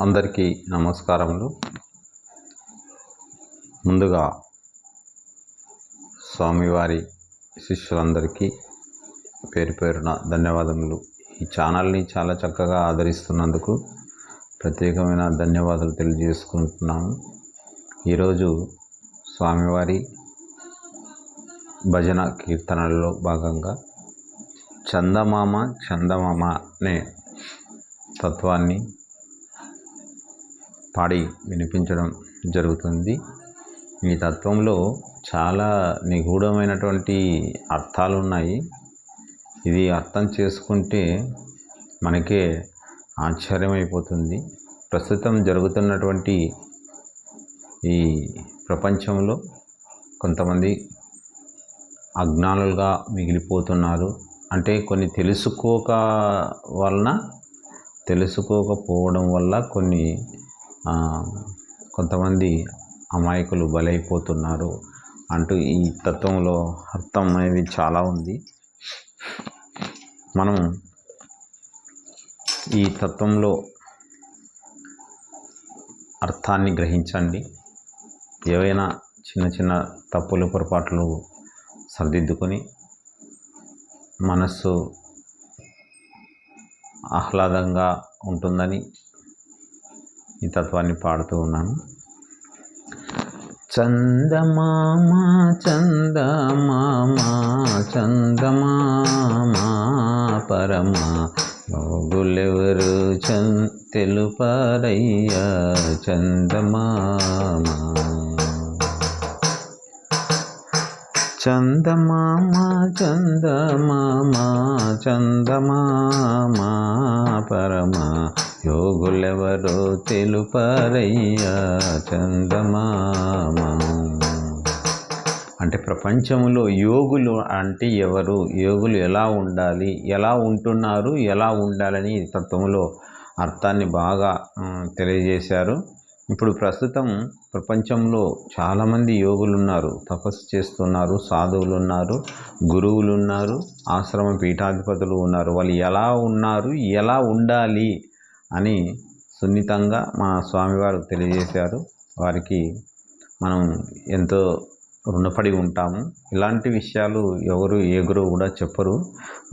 అందరికీ నమస్కారములు. ముందుగా స్వామివారి శిష్యులందరికీ పేరు పేరున ధన్యవాదములు. ఈ ఛానల్ని చాలా చక్కగా ఆదరిస్తున్నందుకు ప్రత్యేకమైన ధన్యవాదాలు తెలియజేసుకుంటున్నాము. ఈరోజు స్వామివారి భజన కీర్తనలలో భాగంగా చందమామ అనే తత్వాన్ని పాడి వినిపించడం జరుగుతుంది. ఈ తత్వంలో చాలా నిగూఢమైనటువంటి అర్థాలు ఉన్నాయి. ఇది అర్థం చేసుకుంటే మనకే ఆశ్చర్యమైపోతుంది. ప్రస్తుతం జరుగుతున్నటువంటి ఈ ప్రపంచంలో కొంతమంది అజ్ఞానులుగా మిగిలిపోతున్నారు. అంటే కొన్ని తెలుసుకోకపోవడం వల్ల కొంతమంది అమాయకులు బలైపోతున్నారు అంటూ ఈ తత్వంలో అర్థం అనేది చాలా ఉంది. మనం ఈ తత్వంలో అర్థాన్ని గ్రహించండి. ఏవైనా చిన్న చిన్న తప్పులు పొరపాట్లు సరిదిద్దుకొని మనస్సు ఆహ్లాదంగా ఉంటుందని ఈ తత్వాన్ని పాడుతూ ఉన్నాను. చందమామ చందమామ చందమామ పరమ యోగులెవరు తెలుపరయ్యా చందమామ చందమామ చందమామ చందమామ పరమ యోగులెవరో తెలుపరయ్యా చందమామ. అంటే ప్రపంచంలో యోగులు అంటే ఎవరు, యోగులు ఎలా ఉండాలి, ఎలా ఉంటున్నారు, ఎలా ఉండాలని తత్వంలో అర్థాన్ని బాగా తెలియజేశారు. ఇప్పుడు ప్రస్తుతం ప్రపంచంలో చాలామంది యోగులు ఉన్నారు, తపస్సు చేస్తున్నారు, సాధువులు ఉన్నారు, గురువులు ఉన్నారు, ఆశ్రమ పీఠాధిపతులు ఉన్నారు. వాళ్ళు ఎలా ఉన్నారు, ఎలా ఉండాలి అని సున్నితంగా మా స్వామివారు తెలియజేశారు. వారికి మనం ఎంతో రుణపడి ఉంటాము. ఇలాంటి విషయాలు ఏ గురువు కూడా చెప్పరు.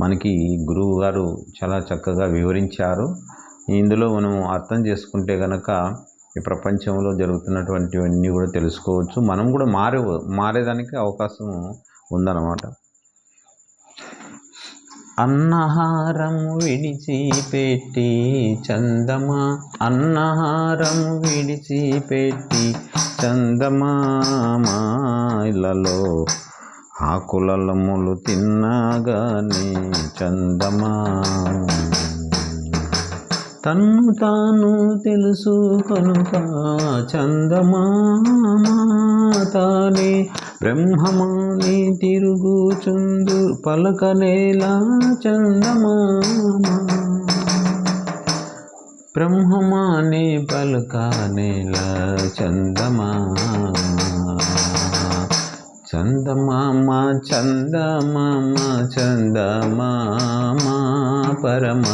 మనకి గురువు గారు చాలా చక్కగా వివరించారు. ఇందులో మనం అర్థం చేసుకుంటే కనుక ఈ ప్రపంచంలో జరుగుతున్నటువంటివన్నీ కూడా తెలుసుకోవచ్చు. మనం కూడా మారేదానికి అవకాశం ఉందన్నమాట. అన్నహారం విడిచిపెట్టి అన్నహారం విడిచిపెట్టి చందమామలలో ఆకులములు తిన్నాగానే చందమామ తన్ను తాను తెలుసుకొనుక చందమామ తానే బ్రహ్మమాని తిరుగుచుందు పలకనేలా చందమామ బ్రహ్మమాని పలకనేలా చందమామ చందమామ చందమామ చందమామ పరమ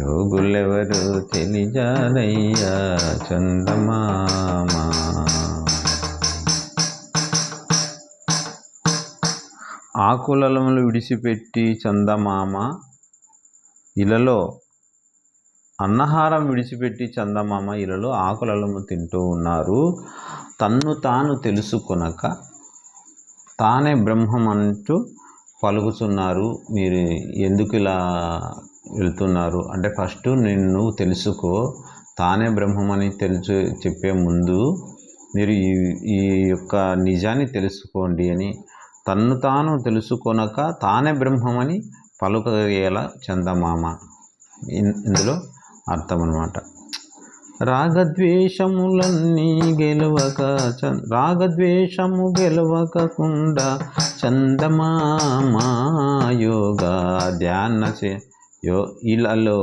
యోగులెవరు తెలియజాలయ్యా చందమామ. ఆకులములు విడిచిపెట్టి చందమామ ఇలలో అన్నహారం విడిచిపెట్టి చందమామ ఇలలో ఆకులము తింటూ ఉన్నారు. తన్ను తాను తెలుసుకొనక తానే బ్రహ్మం అంటూ పలుకుతున్నారు. మీరు ఎందుకు ఇలా వెళ్తున్నారు అంటే ఫస్ట్ నిన్ను తెలుసుకో, తానే బ్రహ్మమని చెప్పే ముందు మీరు ఈ యొక్క నిజాన్ని తెలుసుకోండి అని తన్ను తాను తెలుసుకొనక తానే బ్రహ్మమని పలుకగేలా చందమామ ఇందులో అర్థం అన్నమాట. రాగద్వేషము గెలవకుండా చందమామ యోగా ధ్యాన ఇలలో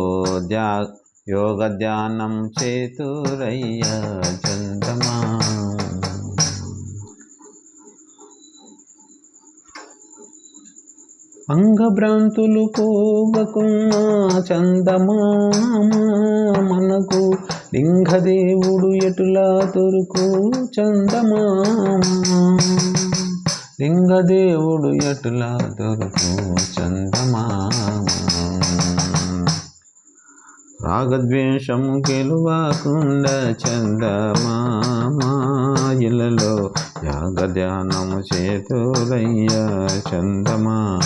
యోగ ధ్యానం చేతురయ్యా చందమామ. అంగభ్రాంతులు పోగకున్నా చందమామ మనకు లింగదేవుడు ఎటులా దొరుకు చందమామ, లింగదేవుడు ఎటులా దొరుకు చందమామ. రాగద్వేషము గెలువకుండా చందమామ, ఇలలో యాగధ్యానము చేతులయ్యా చందమామ.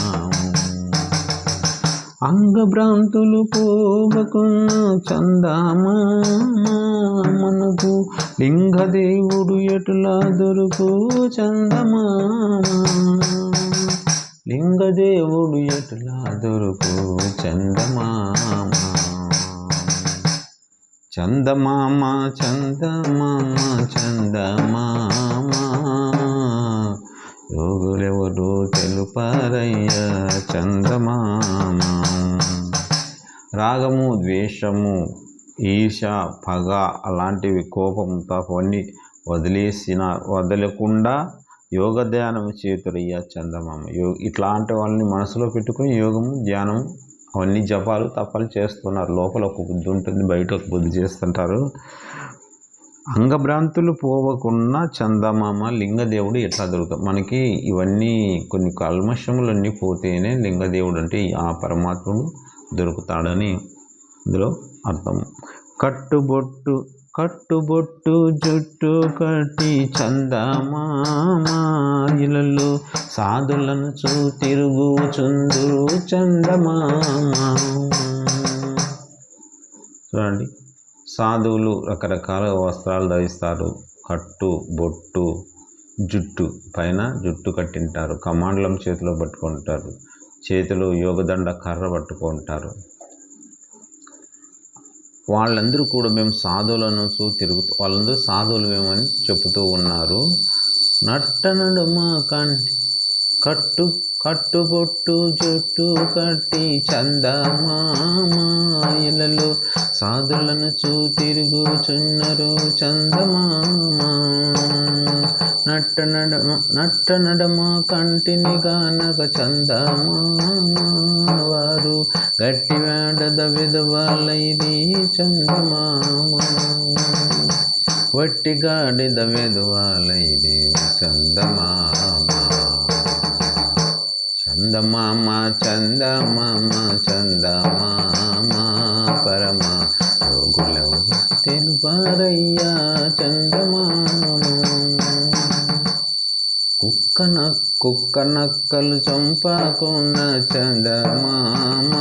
అంగభ్రాంతులు పోవకున్న చందమామ, మనకు లింగదేవుడు ఎటులా దొరుకు చందమామ, లింగదేవుడు ఎటులా దొరుకు చందమామ. చందమామ చందమామ చందమామ, యోగులెవరు తెలుపరయ్యా చందమామ. రాగము, ద్వేషము, ఈర్ష, పగ అలాంటివి, కోపం, తాపన్ని వదలకుండా యోగధ్యానం చేతురయ్యా చందమామ. ఇట్లాంటి వాళ్ళని మనసులో పెట్టుకుని యోగము, ధ్యానం అవన్నీ జపాలు తపాలు చేస్తున్నారు. లోపల ఒక బుద్ధి ఉంటుంది, బయట ఒక బుద్ధి చేస్తుంటారు. అంగభ్రాంతులు పోవకుండా చందమామ, లింగదేవుడు ఎట్లా దొరుకుతాం మనకి? ఇవన్నీ కొన్ని కల్మషములన్నీ పోతేనే లింగదేవుడు అంటే ఆ పరమాత్ముడు దొరుకుతాడని ఇందులో అర్థం. కట్టుబొట్టు కట్టుబొట్టు జుట్టు కట్టి చందమామ, ఇలలో సాధులను తిరుగుచుందురు చందమామ. చూడండి, సాధువులు రకరకాల వస్త్రాలు ధరిస్తారు. కట్టు బొట్టు జుట్టు, పైన జుట్టు కట్టింటారు, కమాండలం చేతిలో పట్టుకుంటారు, చేతిలో యోగదండ కర్ర పట్టుకుంటారు. వాళ్ళందరూ కూడా మేము సాధువులను తిరుగుతూ, వాళ్ళందరూ సాధువులు మేమని చెబుతూ ఉన్నారు. నట్టనడుమ కట్టుబొట్టు జుట్టు కట్టి చందమామ, ఇలలో సాధులను తిరుగుచున్నారు చందమామ. నట్టనడమ కంటిని గానక చందమామ, వారు గట్టి వేడద విధవాలైది చందమామ, వట్టి గాడిద విధవాలైది చందమామ. చందమామ చందమామ చందమామ, పరమ యోగులెవరు తెలుపరయ్యా చందమామ. కుక్క నక్కలు చంపకున్న చందమామ,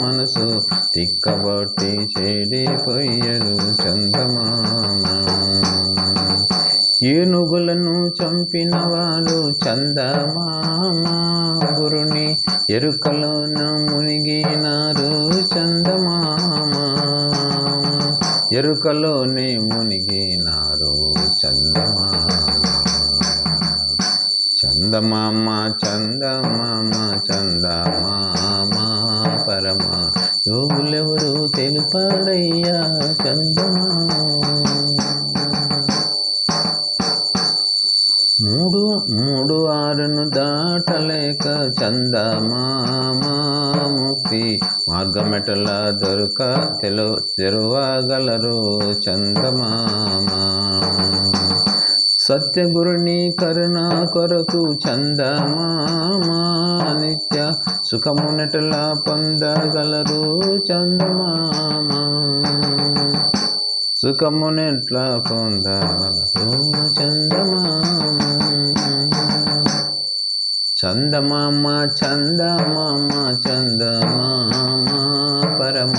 మనసు తిక్కబట్టి చెడిపోయరు చందమామ. ఏనుగులను చంపిన వాడు చందమామ, గురుని ఎరుకలోన మునిగినారు చందమామ, ఎరుకలోనే మునిగినారు చందమామ. చందమామ చందమామ చందమామ, పరమ యోగులెవరు తెలుపరయ్యా చందమామ. మూడు ఆరును దాటలేక చందమామ, ముక్తి మార్గమెటలా తెరువగలరు చందమామ. సత్యగురుని కరుణ కొరకు చందమామ, నిత్య సుఖమునెటలా పొందగలరు చందమామ, సుఖమునెట్లా పొందగలరు చందమామ. చందమామ చందమామ చందమామ, పరమ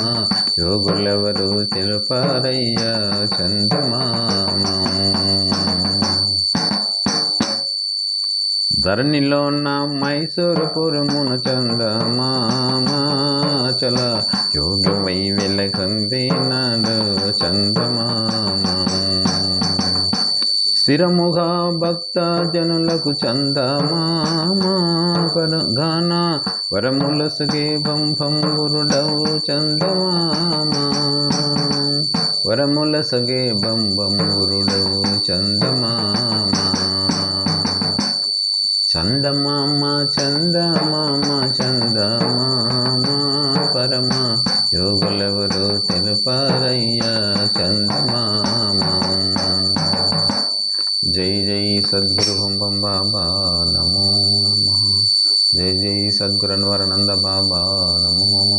యోగులెవరు తెలుపరయ్యా చందమామ. ధరణిలో నా మైసూరుపురమున చందమామ, చల యోగమై వెలకందినాడు చందమామ. స్థిరముగా భక్త జనులకు చందమామ, గాన వరములసగే బంభం గురుడవు చందమామ, వరములసగే బంభం గురుడవు చందమామ. చందమామ చందమామ చందమామ, పరమ యోగులెవరు తెలుపారయ్యా చందమామ. జై జై సద్గురు బం బాబా నమో నమః. జై జై సద్గురు అన్వరానంద బాబా నమో